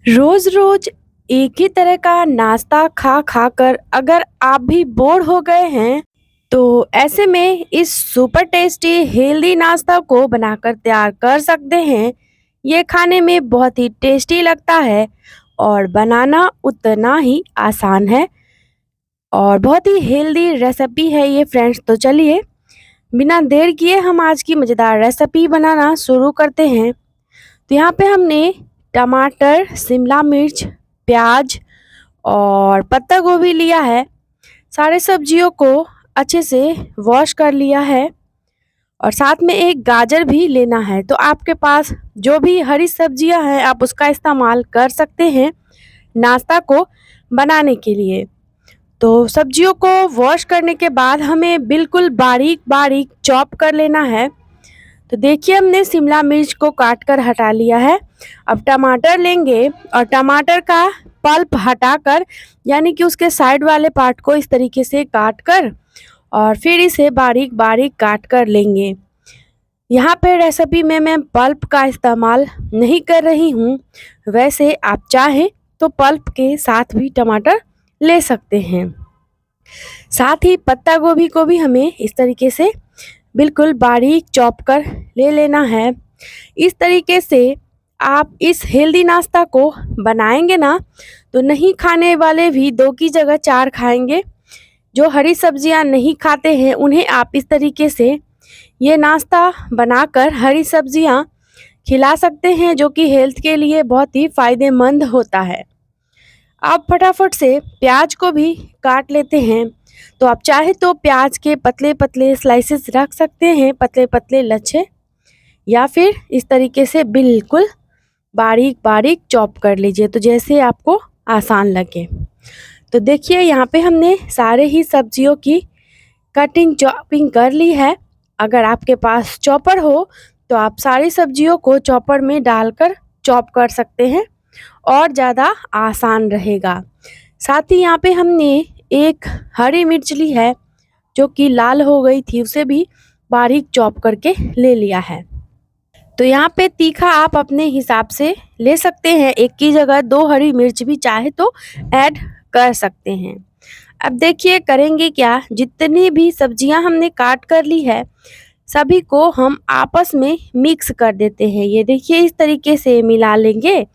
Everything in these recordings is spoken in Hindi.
रोज रोज एक ही तरह का नाश्ता खा खा कर अगर आप भी बोर हो गए हैं तो ऐसे में इस सुपर टेस्टी हेल्दी नाश्ता को बनाकर तैयार कर सकते हैं। ये खाने में बहुत ही टेस्टी लगता है और बनाना उतना ही आसान है और बहुत ही हेल्दी रेसिपी है ये फ्रेंड्स। तो चलिए बिना देर किए हम आज की मज़ेदार रेसिपी बनाना शुरू करते हैं। तो यहाँ पे हमने टमाटर, शिमला मिर्च, प्याज और पत्ता गोभी लिया है। सारे सब्जियों को अच्छे से वॉश कर लिया है और साथ में एक गाजर भी लेना है। तो आपके पास जो भी हरी सब्जियां हैं आप उसका इस्तेमाल कर सकते हैं नाश्ता को बनाने के लिए। तो सब्जियों को वॉश करने के बाद हमें बिल्कुल बारीक बारीक चॉप कर लेना है। तो देखिए हमने शिमला मिर्च को काट कर हटा लिया है। अब टमाटर लेंगे और टमाटर का पल्प हटाकर यानी कि उसके साइड वाले पार्ट को इस तरीके से काट कर और फिर इसे बारीक बारीक काट कर लेंगे। यहाँ पे रेसिपी में मैं पल्प का इस्तेमाल नहीं कर रही हूँ, वैसे आप चाहें तो पल्प के साथ भी टमाटर ले सकते हैं। साथ ही पत्ता गोभी को भी हमें इस तरीके से बिल्कुल बारीक चॉप कर ले लेना है। इस तरीके से आप इस हेल्दी नाश्ता को बनाएंगे ना तो नहीं खाने वाले भी 2 की जगह 4 खाएंगे। जो हरी सब्जियां नहीं खाते हैं उन्हें आप इस तरीके से ये नाश्ता बनाकर हरी सब्जियां खिला सकते हैं, जो कि हेल्थ के लिए बहुत ही फ़ायदेमंद होता है। आप फटाफट से प्याज को भी काट लेते हैं। तो आप चाहे तो प्याज के पतले पतले स्लाइसेस रख सकते हैं, पतले पतले लच्छे, या फिर इस तरीके से बिल्कुल बारीक बारीक चॉप कर लीजिए, तो जैसे आपको आसान लगे। तो देखिए यहाँ पे हमने सारे ही सब्जियों की कटिंग चॉपिंग कर ली है। अगर आपके पास चॉपर हो तो आप सारी सब्जियों को चॉपर में डालकर चॉप कर सकते हैं और ज़्यादा आसान रहेगा। साथ ही यहाँ पे हमने एक हरी मिर्च ली है जो कि लाल हो गई थी, उसे भी बारीक चॉप करके ले लिया है। तो यहाँ पे तीखा आप अपने हिसाब से ले सकते हैं, एक की जगह 2 हरी मिर्च भी चाहे तो ऐड कर सकते हैं। अब देखिए करेंगे क्या, जितनी भी सब्जियां हमने काट कर ली है सभी को हम आपस में मिक्स कर देते हैं। ये देखिए इस तरीके से मिला लेंगे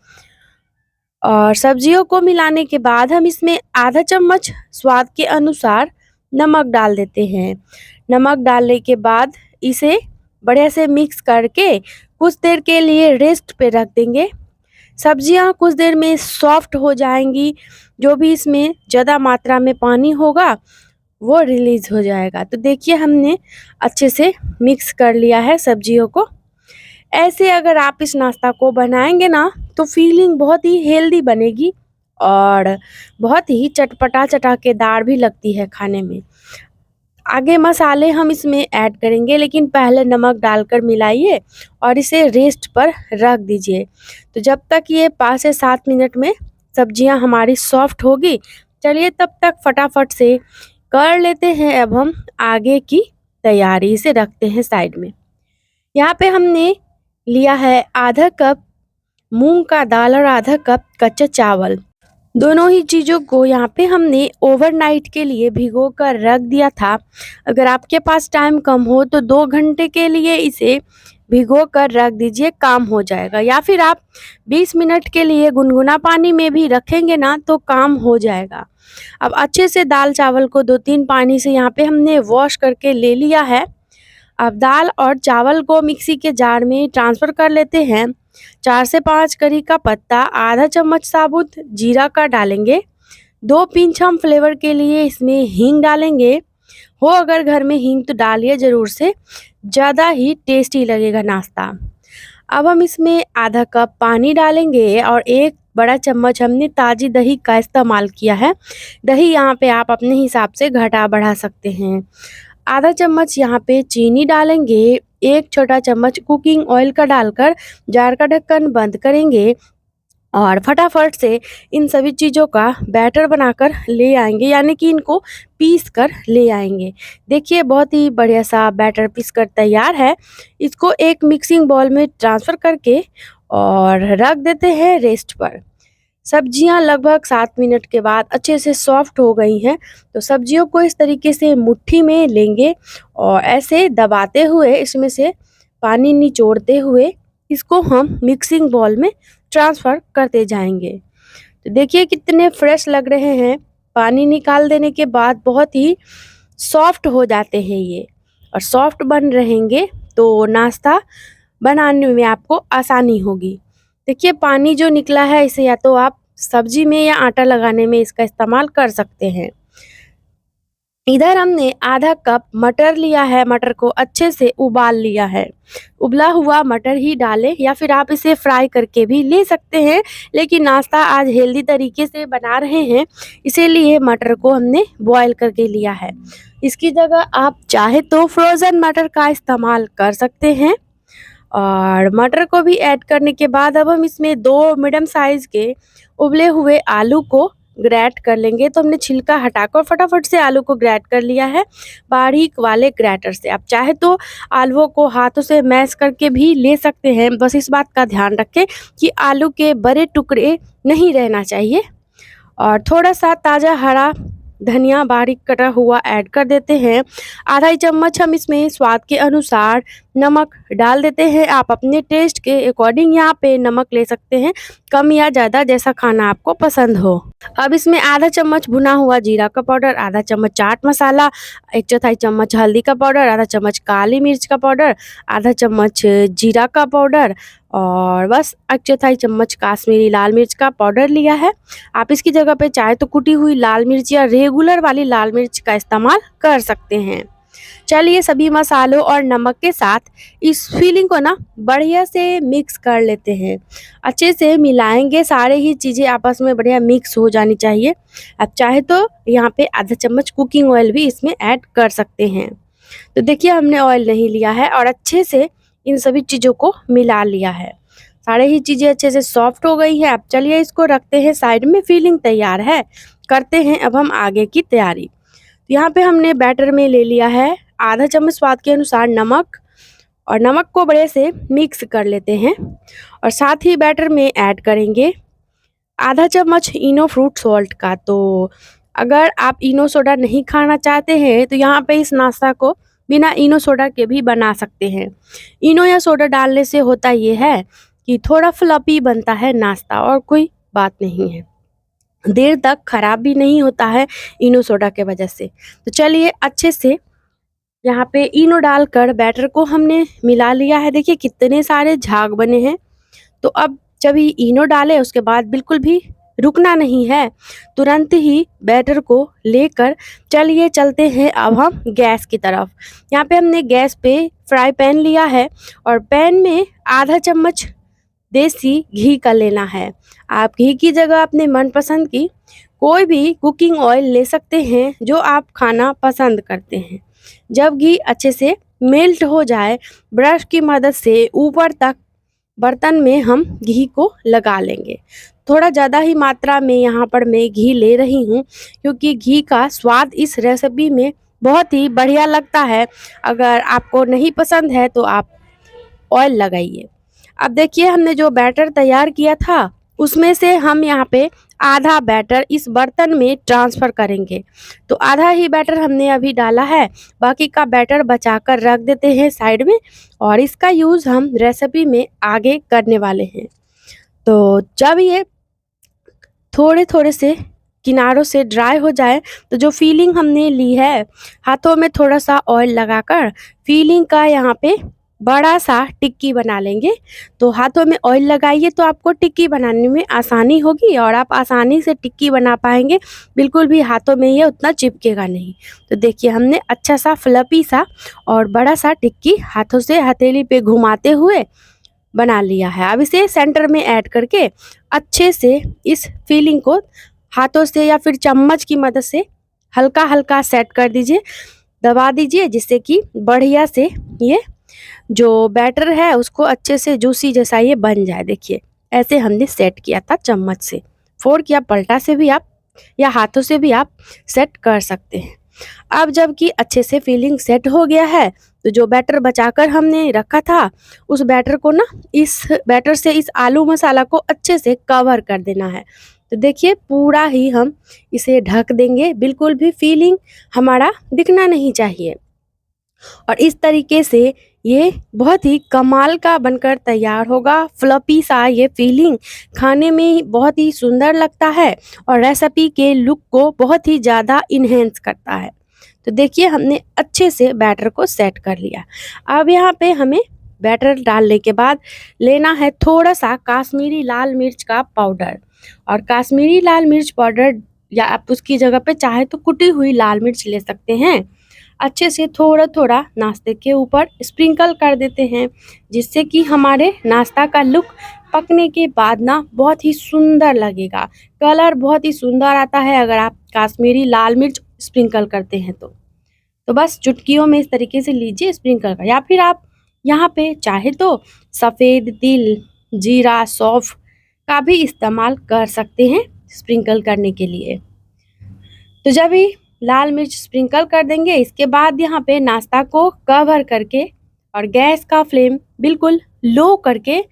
और सब्जियों को मिलाने के बाद हम इसमें आधा चम्मच स्वाद के अनुसार नमक डाल देते हैं। नमक डालने के बाद इसे बढ़िया से मिक्स करके कुछ देर के लिए रेस्ट पे रख देंगे। सब्जियां कुछ देर में सॉफ्ट हो जाएंगी, जो भी इसमें ज़्यादा मात्रा में पानी होगा वो रिलीज हो जाएगा। तो देखिए हमने अच्छे से मिक्स कर लिया है सब्जियों को। ऐसे अगर आप इस नाश्ता को बनाएंगे ना तो फीलिंग बहुत ही हेल्दी बनेगी और बहुत ही चटपटा चटाकेदार भी लगती है खाने में। आगे मसाले हम इसमें ऐड करेंगे, लेकिन पहले नमक डालकर मिलाइए और इसे रेस्ट पर रख दीजिए। तो जब तक ये 5 से 7 मिनट में सब्जियां हमारी सॉफ्ट होगी, चलिए तब तक फटाफट से कर लेते हैं। अब हम आगे की तैयारी से रखते हैं साइड में। यहाँ पे हमने लिया है आधा कप मूंग का दाल और आधा कप कच्चा चावल। दोनों ही चीज़ों को यहाँ पे हमने ओवरनाइट के लिए भिगो कर रख दिया था। अगर आपके पास टाइम कम हो तो 2 घंटे के लिए इसे भिगो कर रख दीजिए, काम हो जाएगा। या फिर आप 20 मिनट के लिए गुनगुना पानी में भी रखेंगे ना तो काम हो जाएगा। अब अच्छे से दाल चावल को 2-3 पानी से यहाँ पे हमने वॉश करके ले लिया है। अब दाल और चावल को मिक्सी के जार में ट्रांसफ़र कर लेते हैं। 4 से 5 करी का पत्ता, आधा चम्मच साबुत जीरा का डालेंगे। 2 पिंच हम फ्लेवर के लिए इसमें हींग डालेंगे। हो अगर घर में हींग तो डालिए ज़रूर से, ज़्यादा ही टेस्टी लगेगा नाश्ता। अब हम इसमें आधा कप पानी डालेंगे और 1 बड़ा चम्मच हमने ताज़ी दही का इस्तेमाल किया है। दही यहाँ पे आप अपने हिसाब से घटा बढ़ा सकते हैं। आधा चम्मच यहाँ पे चीनी डालेंगे। 1 छोटा चम्मच कुकिंग ऑयल का डालकर जार का ढक्कन बंद करेंगे और फटाफट से इन सभी चीज़ों का बैटर बनाकर ले आएंगे, यानी कि इनको पीस कर ले आएंगे। देखिए बहुत ही बढ़िया सा बैटर पीस कर तैयार है। इसको एक मिक्सिंग बाउल में ट्रांसफ़र करके और रख देते हैं रेस्ट पर। सब्जियां लगभग 7 मिनट के बाद अच्छे से सॉफ्ट हो गई हैं। तो सब्जियों को इस तरीके से मुट्ठी में लेंगे और ऐसे दबाते हुए इसमें से पानी निचोड़ते हुए इसको हम मिक्सिंग बाउल में ट्रांसफ़र करते जाएंगे। तो देखिए कितने फ्रेश लग रहे हैं। पानी निकाल देने के बाद बहुत ही सॉफ्ट हो जाते हैं ये, और सॉफ्ट बन रहेंगे तो नाश्ता बनाने में आपको आसानी होगी। देखिए पानी जो निकला है इसे या तो आप सब्जी में या आटा लगाने में इसका इस्तेमाल कर सकते हैं। इधर हमने आधा कप मटर लिया है, मटर को अच्छे से उबाल लिया है। उबला हुआ मटर ही डालें या फिर आप इसे फ्राई करके भी ले सकते हैं, लेकिन नाश्ता आज हेल्दी तरीके से बना रहे हैं इसीलिए मटर को हमने बॉयल करके लिया है। इसकी जगह आप चाहे तो फ्रोज़न मटर का इस्तेमाल कर सकते हैं। और मटर को भी ऐड करने के बाद अब हम इसमें 2 मीडियम साइज़ के उबले हुए आलू को ग्रेट कर लेंगे। तो हमने छिलका हटाकर फटाफट से आलू को ग्रेट कर लिया है बारीक वाले ग्रेटर से। आप चाहे तो आलूओं को हाथों से मैश करके भी ले सकते हैं, बस इस बात का ध्यान रखें कि आलू के बड़े टुकड़े नहीं रहना चाहिए। और थोड़ा सा ताज़ा हरा धनिया बारीक कटा हुआ ऐड कर देते हैं। आधा चम्मच हम इसमें स्वाद के अनुसार नमक डाल देते हैं। आप अपने टेस्ट के अकॉर्डिंग यहाँ पे नमक ले सकते हैं, कम या ज़्यादा जैसा खाना आपको पसंद हो। अब इसमें आधा चम्मच भुना हुआ जीरा का पाउडर, आधा चम्मच चाट मसाला, 1/4 चम्मच हल्दी का पाउडर, आधा चम्मच काली मिर्च का पाउडर, आधा चम्मच जीरा का पाउडर और बस 1/4 चम्मच काश्मीरी लाल मिर्च का पाउडर लिया है। आप इसकी जगह पे चाहे तो कुटी हुई लाल मिर्च या रेगुलर वाली लाल मिर्च का इस्तेमाल कर सकते हैं। चलिए सभी मसालों और नमक के साथ इस फिलिंग को ना बढ़िया से मिक्स कर लेते हैं। अच्छे से मिलाएंगे, सारे ही चीज़ें आपस में बढ़िया मिक्स हो जानी चाहिए। आप चाहे तो यहाँ पे आधा चम्मच कुकिंग ऑयल भी इसमें ऐड कर सकते हैं। तो देखिए हमने ऑयल नहीं लिया है और अच्छे से इन सभी चीज़ों को मिला लिया है। सारे ही चीज़ें अच्छे से सॉफ्ट हो गई है। अब चलिए इसको रखते हैं साइड में, फिलिंग तैयार है। करते हैं अब हम आगे की तैयारी। तो यहाँ पे हमने बैटर में ले लिया है आधा चम्मच स्वाद के अनुसार नमक, और नमक को बढ़िया से मिक्स कर लेते हैं। और साथ ही बैटर में ऐड करेंगे आधा चम्मच इनो फ्रूट सॉल्ट का। तो अगर आप इनो सोडा नहीं खाना चाहते हैं तो यहाँ पे इस नाश्ता को बिना इनो सोडा के भी बना सकते हैं। इनो या सोडा डालने से होता ये है कि थोड़ा फ्लफी बनता है नाश्ता, और कोई बात नहीं है, देर तक खराब भी नहीं होता है इनो सोडा के वजह से। तो चलिए अच्छे से यहाँ पे इनो डालकर बैटर को हमने मिला लिया है। देखिए कितने सारे झाग बने हैं। तो अब जब ये इनो डाले उसके बाद बिल्कुल भी रुकना नहीं है, तुरंत ही बैटर को लेकर चलिए चलते हैं अब हम गैस की तरफ। यहाँ पे हमने गैस पे फ्राई पैन लिया है और पैन में आधा चम्मच देसी घी का लेना है। आप घी की जगह अपने मनपसंद की कोई भी कुकिंग ऑयल ले सकते हैं जो आप खाना पसंद करते हैं। जब घी अच्छे से मेल्ट हो जाए, ब्रश की मदद से ऊपर तक बर्तन में हम घी को लगा लेंगे। थोड़ा ज़्यादा ही मात्रा में यहाँ पर मैं घी ले रही हूँ क्योंकि घी का स्वाद इस रेसिपी में बहुत ही बढ़िया लगता है। अगर आपको नहीं पसंद है तो आप ऑयल लगाइए। अब देखिए हमने जो बैटर तैयार किया था उसमें से हम यहाँ पे आधा बैटर इस बर्तन में ट्रांसफ़र करेंगे। तो आधा ही बैटर हमने अभी डाला है, बाकी का बैटर बचाकर रख देते हैं साइड में, और इसका यूज़ हम रेसिपी में आगे करने वाले हैं। तो जब ये थोड़े थोड़े से किनारों से ड्राई हो जाए तो जो फीलिंग हमने ली है, हाथों में थोड़ा सा ऑयल लगाकर फीलिंग का यहाँ पे बड़ा सा टिक्की बना लेंगे। तो हाथों में ऑयल लगाइए तो आपको टिक्की बनाने में आसानी होगी और आप आसानी से टिक्की बना पाएंगे, बिल्कुल भी हाथों में ये उतना चिपकेगा नहीं। तो देखिए हमने अच्छा सा फ्लफी सा और बड़ा सा टिक्की हाथों से हथेली पे घुमाते हुए बना लिया है। अब इसे सेंटर में ऐड करके अच्छे से इस फीलिंग को हाथों से या फिर चम्मच की मदद से हल्का हल्का सेट कर दीजिए, दबा दीजिए, जिससे कि बढ़िया से ये जो बैटर है उसको अच्छे से जूसी जैसा ये बन जाए। देखिए ऐसे हमने सेट किया था चम्मच से, फोर्क या पलटा से भी आप या हाथों से भी आप सेट कर सकते हैं। अब जबकि अच्छे से फीलिंग सेट हो गया है तो जो बैटर बचाकर हमने रखा था, उस बैटर को ना इस बैटर से इस आलू मसाला को अच्छे से कवर कर देना है। तो देखिए पूरा ही हम इसे ढक देंगे, बिल्कुल भी फीलिंग हमारा दिखना नहीं चाहिए। और इस तरीके से ये बहुत ही कमाल का बनकर तैयार होगा। फ्लफी सा ये फीलिंग खाने में बहुत ही सुंदर लगता है और रेसिपी के लुक को बहुत ही ज़्यादा इन्हेंस करता है। तो देखिए हमने अच्छे से बैटर को सेट कर लिया। अब यहाँ पे हमें बैटर डालने के बाद लेना है थोड़ा सा काश्मीरी लाल मिर्च का पाउडर। और काश्मीरी लाल मिर्च पाउडर या आप उसकी जगह पे चाहे तो कुटी हुई लाल मिर्च ले सकते हैं। अच्छे से थोड़ा थोड़ा नाश्ते के ऊपर स्प्रिंकल कर देते हैं, जिससे कि हमारे नाश्ता का लुक पकने के बाद ना बहुत ही सुंदर लगेगा। कलर बहुत ही सुंदर आता है अगर आप काश्मीरी लाल मिर्च स्प्रिंकल करते हैं तो बस चुटकियों में इस तरीके से लीजिए स्प्रिंकल कर, या फिर आप यहाँ पे चाहे तो सफ़ेद तिल, जीरा, सौंफ का भी इस्तेमाल कर सकते हैं स्प्रिंकल करने के लिए। तो जब भी लाल मिर्च स्प्रिंकल कर देंगे, इसके बाद यहाँ पे नाश्ता को कवर करके और गैस का फ्लेम बिल्कुल लो करके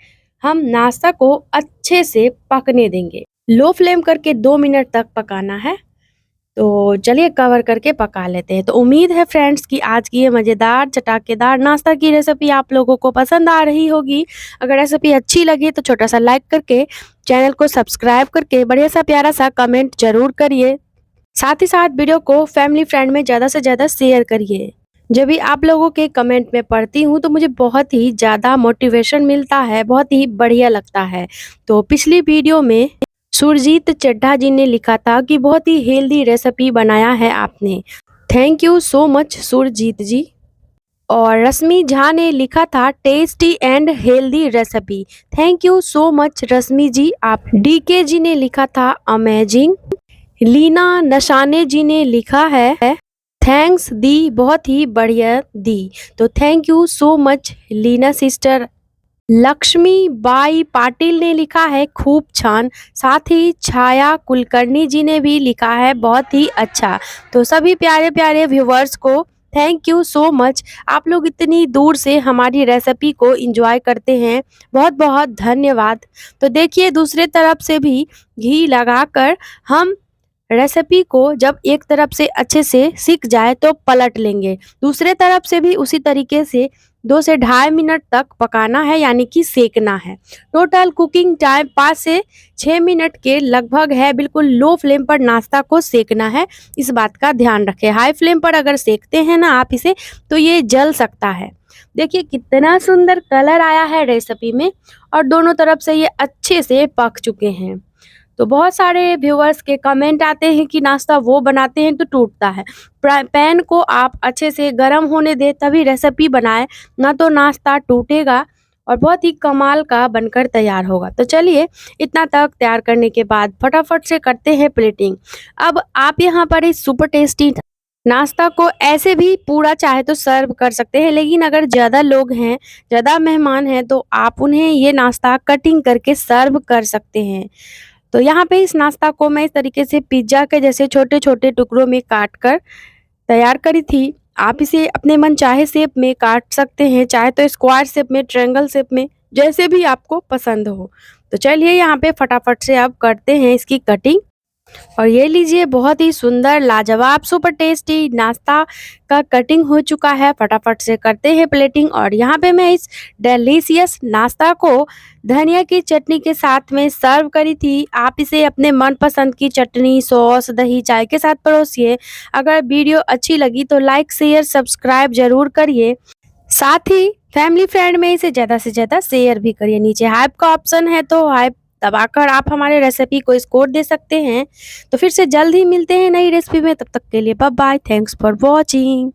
हम नाश्ता को अच्छे से पकने देंगे। लो फ्लेम करके 2 मिनट तक पकाना है। तो चलिए कवर करके पका लेते हैं। तो उम्मीद है फ्रेंड्स कि आज की ये मज़ेदार चटाकेदार नाश्ता की रेसिपी आप लोगों को पसंद आ रही होगी। अगर रेसिपी अच्छी लगी तो छोटा सा लाइक करके चैनल को सब्सक्राइब करके बढ़िया सा प्यारा सा कमेंट जरूर करिए। साथ ही साथ वीडियो को फैमिली फ्रेंड में ज़्यादा से ज़्यादा शेयर करिए। जब भी आप लोगों के कमेंट में पढ़ती हूँ तो मुझे बहुत ही ज़्यादा मोटिवेशन मिलता है, बहुत ही बढ़िया लगता है। तो पिछली वीडियो में सुरजीत चड्ढा जी ने लिखा था कि बहुत ही हेल्दी रेसिपी बनाया है आपने। Thank you so much Surjeet ji. और रश्मि झा ने लिखा था tasty and healthy recipe. Thank you so much Rashmi ji आप। डीके जी ने लिखा था अमेजिंग। लीना नशाने जी ने लिखा है थैंक्स दी, बहुत ही बढ़िया दी। तो thank you so much Leena sister. Lakshmi Bai Patil ने लिखा है खूब छान। साथ ही छाया कुलकर्णी जी ने भी लिखा है बहुत ही अच्छा। तो सभी प्यारे प्यारे व्यूवर्स को थैंक यू सो मच। आप लोग इतनी दूर से हमारी रेसिपी को एंजॉय करते हैं, बहुत बहुत धन्यवाद। तो देखिए दूसरे तरफ से भी घी लगाकर हम रेसिपी को जब एक तरफ से अच्छे से सिक जाए तो पलट लेंगे। दूसरे तरफ से भी उसी तरीके से 2 से 2.5 मिनट तक पकाना है, यानी कि सेकना है। टोटल कुकिंग टाइम 5 से 6 मिनट के लगभग है। बिल्कुल लो फ्लेम पर नाश्ता को सेकना है, इस बात का ध्यान रखें। हाई फ्लेम पर अगर सेकते हैं ना आप इसे तो ये जल सकता है। देखिए कितना सुंदर कलर आया है रेसिपी में और दोनों तरफ से ये अच्छे से पक चुके हैं। तो बहुत सारे व्यूअर्स के कमेंट आते हैं कि नाश्ता वो बनाते हैं तो टूटता है। पैन को आप अच्छे से गर्म होने दें तभी रेसिपी बनाएं, ना तो नाश्ता टूटेगा और बहुत ही कमाल का बनकर तैयार होगा। तो चलिए इतना तक तैयार करने के बाद फटाफट से करते हैं प्लेटिंग। अब आप यहाँ पर इस सुपर टेस्टी नाश्ता को ऐसे भी पूरा चाहे तो सर्व कर सकते हैं, लेकिन अगर ज़्यादा लोग हैं, ज़्यादा मेहमान हैं तो आप उन्हें ये नाश्ता कटिंग करके सर्व कर सकते हैं। तो यहाँ पे इस नाश्ता को मैं इस तरीके से पिज्ज़ा के जैसे छोटे छोटे टुकड़ों में काट कर तैयार करी थी। आप इसे अपने मन चाहे शेप में काट सकते हैं, चाहे तो स्क्वायर शेप में, ट्रायंगल शेप में, जैसे भी आपको पसंद हो। तो चलिए यहाँ पे फटाफट से अब करते हैं इसकी कटिंग। और ये लीजिए बहुत ही सुंदर लाजवाब सुपर टेस्टी नाश्ता का कटिंग हो चुका है। फटाफट से करते हैं प्लेटिंग। और यहाँ पे मैं इस डिलीशियस नाश्ता को धनिया की चटनी के साथ में सर्व करी थी। आप इसे अपने मनपसंद की चटनी, सॉस, दही, चाय के साथ परोसिए। अगर वीडियो अच्छी लगी तो लाइक, शेयर, सब्सक्राइब जरूर करिए। साथ ही फैमिली फ्रेंड में इसे ज़्यादा से ज़्यादा शेयर भी करिए। नीचे हाइप का ऑप्शन है तो हाइप दबाकर आप हमारे रेसिपी को स्कोर दे सकते हैं। तो फिर से जल्द ही मिलते हैं नई रेसिपी में, तब तक के लिए bye bye. Thanks for watching.